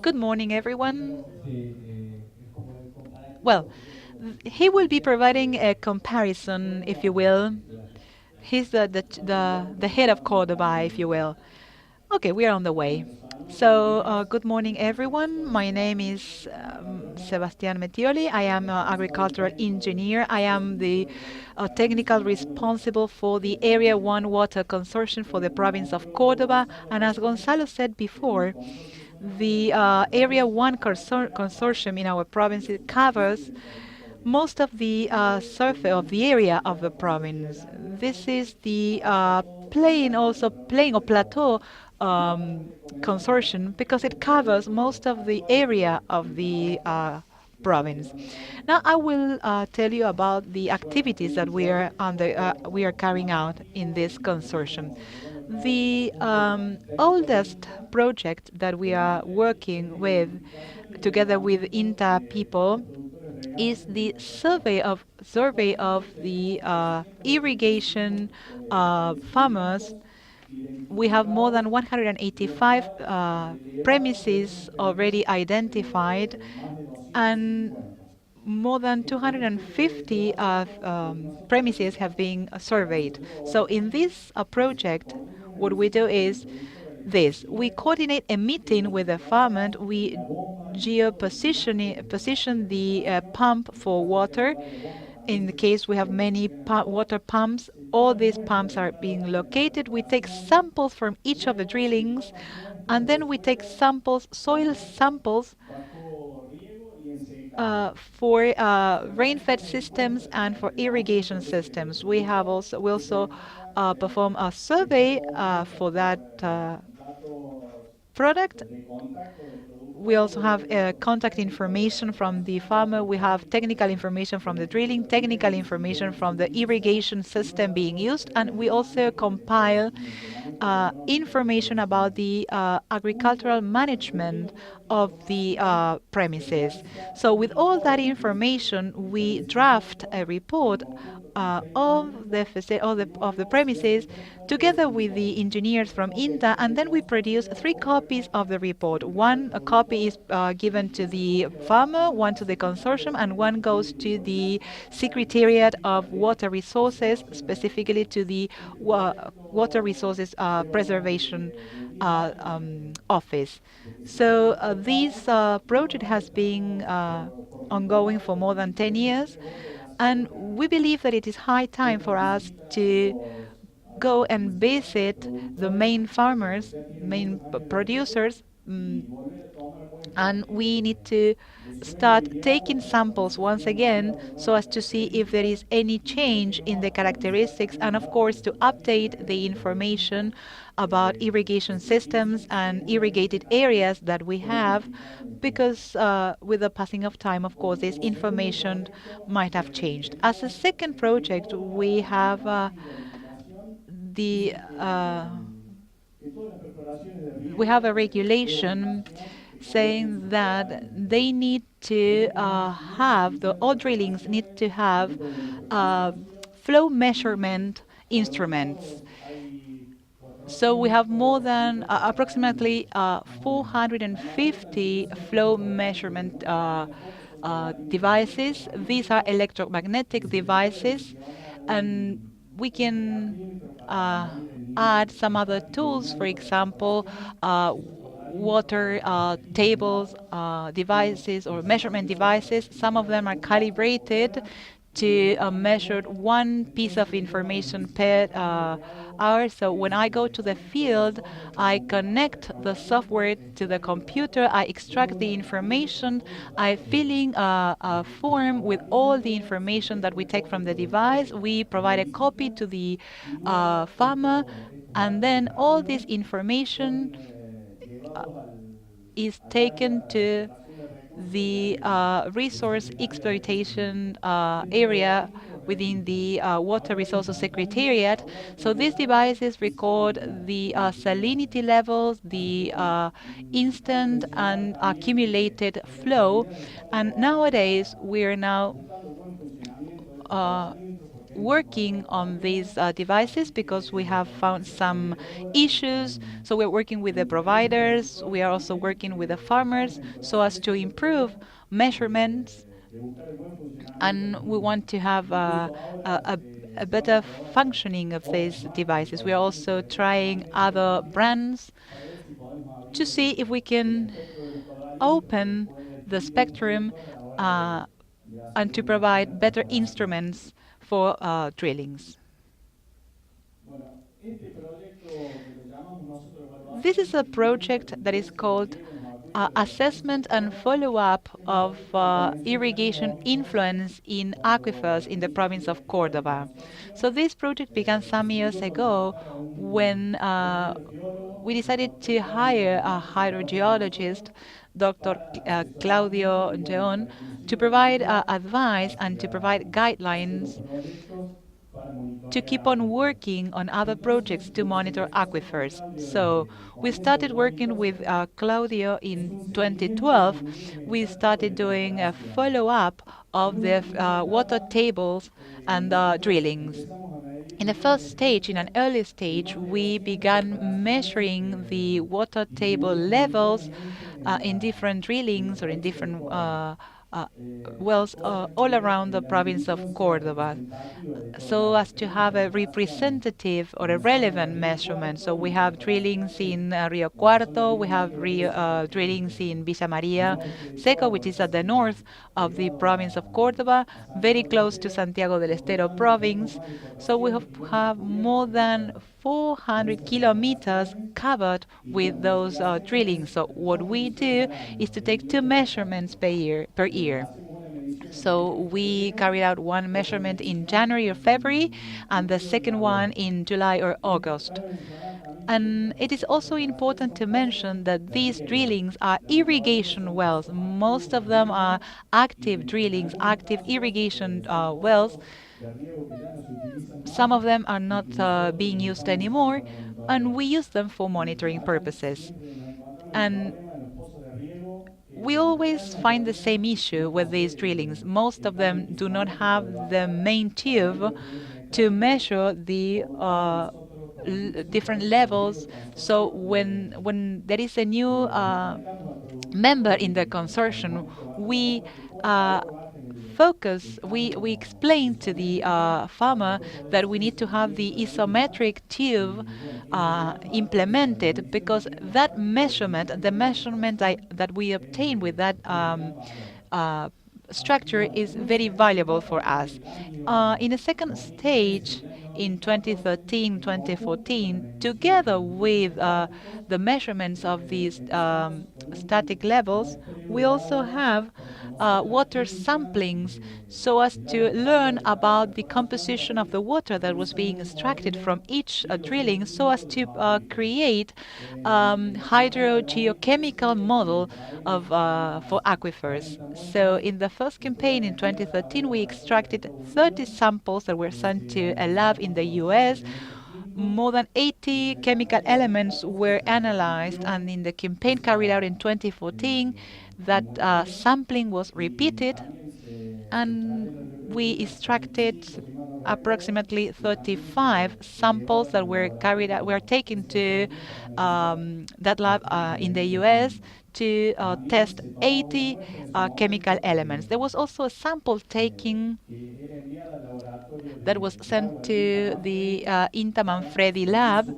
Good morning, everyone. Well, he will be providing a comparison, if you will. He's the head of Cordoba, if you will. Okay, we are on the way. So, good morning, everyone. My name is Sebastián Bettiol. I am an agricultural engineer. I am the technical responsible for the Area 1 Water Consortium for the province of Cordoba. And as Gonzalo said before, the Area 1 consortium in our province it covers most of the surface of the area of the province. This is the plain or plateau consortium because it covers most of the area of the province. Now I will tell you about the activities that we are carrying out in this consortium. The oldest project that we are working with together with INTA people is the survey of the irrigation farmers. We have more than 185 premises already identified, and more than 250 premises have been surveyed. So in this project, what we do is this. We coordinate a meeting with the farmer. We position the pump for water. In the case we have many water pumps, all these pumps are being located. We take samples from each of the drillings, and then we take soil samples for rain-fed systems and for irrigation systems. We also perform a survey for that product. We also have contact information from the farmer. We have technical information from the drilling, technical information from the irrigation system being used, and we also compile information about the agricultural management of the premises. So with all that information, we draft a report of the premises together with the engineers from INTA, and then we produce three copies of the report. One a copy is given to the farmer, one to the consortium, and one goes to the Secretariat of Water Resources, specifically to the Water Resources Preservation Office. So this project has been ongoing for more than 10 years, and we believe that it is high time for us to go and visit the main farmers, main producers, and we need to start taking samples once again so as to see if there is any change in the characteristics, and of course to update the information about irrigation systems and irrigated areas that we have, because with the passing of time, of course, this information might have changed. As a second project, the we have a regulation saying that they need to all drillings need to have flow measurement instruments. So we have more than approximately 450 flow measurement devices. These are electromagnetic devices, and we can add some other tools, for example, water tables, devices, or measurement devices. Some of them are calibrated to measure one piece of information per hour. So when I go to the field, I connect the software to the computer, I extract the information, I fill in a form with all the information that we take from the device. We provide a copy to the farmer, and then all this information uh, is taken to the resource exploitation area within the Water Resources Secretariat. So these devices record the salinity levels, the instant and accumulated flow. And nowadays, we are now uh, working on these devices because we have found some issues. So we're working with the providers. We are also working with the farmers so as to improve measurements, and we want to have a better functioning of these devices. We are also trying other brands to see if we can open the spectrum uh, and to provide better instruments for drillings. This is a project that is called Assessment and Follow-up of Irrigation Influence in Aquifers in the province of Córdoba. So this project began some years ago when we decided to hire a hydrogeologist, Dr. Claudio León, to provide advice and to provide guidelines to keep on working on other projects to monitor aquifers. So we started working with Claudio in 2012. We started doing a follow-up of the water tables and drillings. In the first stage, in an early stage, we began measuring the water table levels in different drillings or in different uh, wells all around the province of Córdoba, so as to have a representative or a relevant measurement. So we have drillings in Rio Cuarto, we have drillings in Villa María Seco, which is at the north of the province of Córdoba, very close to Santiago del Estero province. So we have more than 400 kilometers covered with those drillings. So what we do is to take two measurements per year. So we carried out one measurement in January or February, and the second one in July or August. And it is also important to mention that these drillings are irrigation wells. Most of them are active drillings, active irrigation wells. Some of them are not being used anymore, and we use them for monitoring purposes. And we always find the same issue with these drillings. Most of them do not have the main tube to measure the different levels. So when there is a new member in the consortium, we uh, we explain to the farmer that we need to have the isometric tube implemented, because that measurement, the measurement that we obtain with that uh, structure is very valuable for us. In a second stage, in 2013, 2014, together with the measurements of these static levels, we also have water samplings so as to learn about the composition of the water that was being extracted from each drilling, so as to create hydrogeochemical model of for aquifers. So in the first campaign in 2013, we extracted 30 samples that were sent to a lab in the US. More than 80 chemical elements were analyzed, and in the campaign carried out in 2014, that sampling was repeated, and we extracted approximately 35 samples that were taken to that lab in the US to test 80 chemical elements. There was also a sample taken that was sent to the Inta Manfredi lab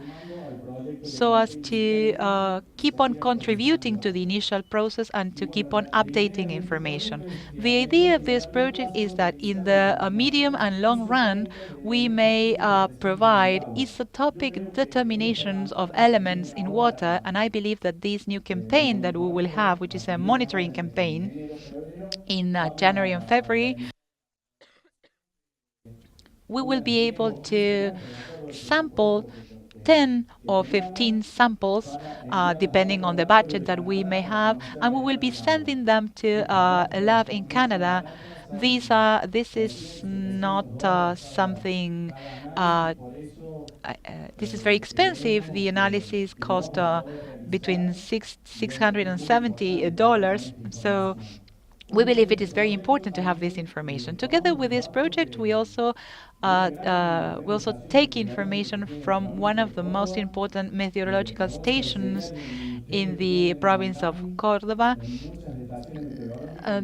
so as to keep on contributing to the initial process and to keep on updating information. The idea of this project is that in the medium and long run, we may provide isotopic determinations of elements in water, and I believe that this new campaign that we will have, which is a monitoring campaign in January and February, we will be able to sample 10 or 15 samples, depending on the budget that we may have, and we will be sending them to a lab in Canada. This is not something. This is very expensive. The analysis cost between $670. So we believe it is very important to have this information. Together with this project, we also take information from one of the most important meteorological stations in the province of Córdoba.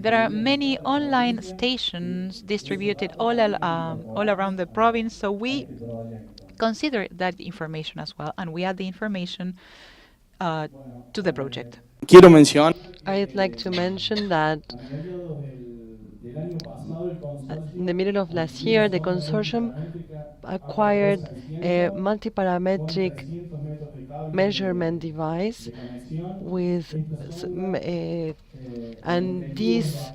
There are many online stations distributed all around the province, so we consider that information as well, and we add the information uh, to the project. Quiero mencionar. I'd like to mention that in the middle of last year, the consortium acquired a multiparametric measurement device with and this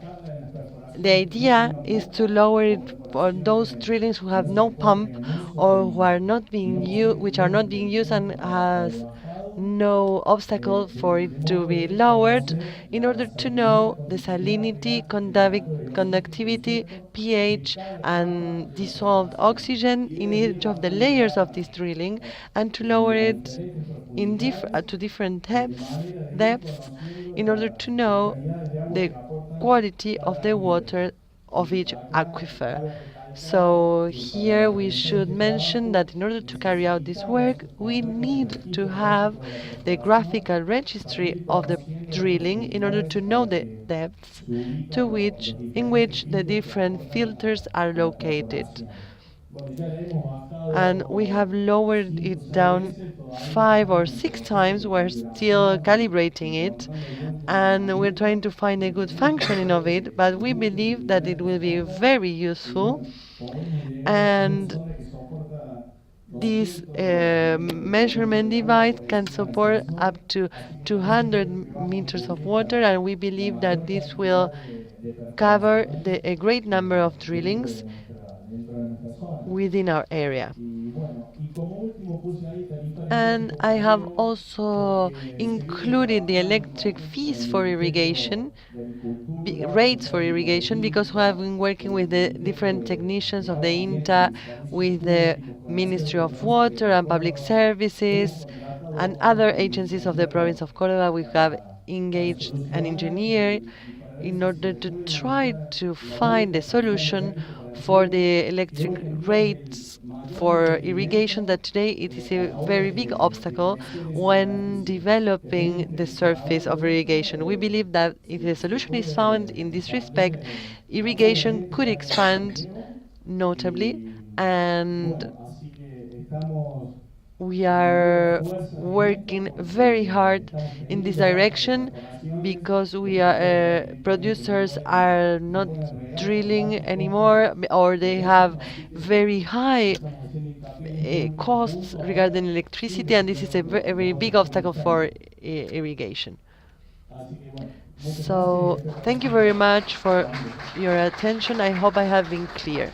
the idea is to lower it for those drillings who have no pump or who are not being which are not being used and has no obstacle for it to be lowered in order to know the salinity, conductivity, pH, and dissolved oxygen in each of the layers of this drilling, and to lower it to different depths in order to know the quality of the water of each aquifer. So here we should mention that in order to carry out this work, we need to have the graphical registry of the drilling in order to know the depths in which the different filters are located. And we have lowered it down 5 or 6 times. We're still calibrating it, and we're trying to find a good functioning of it, but we believe that it will be very useful. And this measurement device can support up to 200 meters of water, and we believe that this will cover a great number of drillings within our area. And I have also included the electric fees for irrigation, rates for irrigation, because we have been working with the different technicians of the INTA, with the Ministry of Water and Public Services, and other agencies of the province of Córdoba. We have engaged an engineer in order to try to find a solution for the electric rates for irrigation, that today it is a very big obstacle when developing the surface of irrigation. We believe that if a solution is found in this respect, irrigation could expand notably, and we are working very hard in this direction because we are producers are not drilling anymore, or they have very high costs regarding electricity, and this is a very big obstacle for irrigation. So thank you very much for your attention. I hope I have been clear.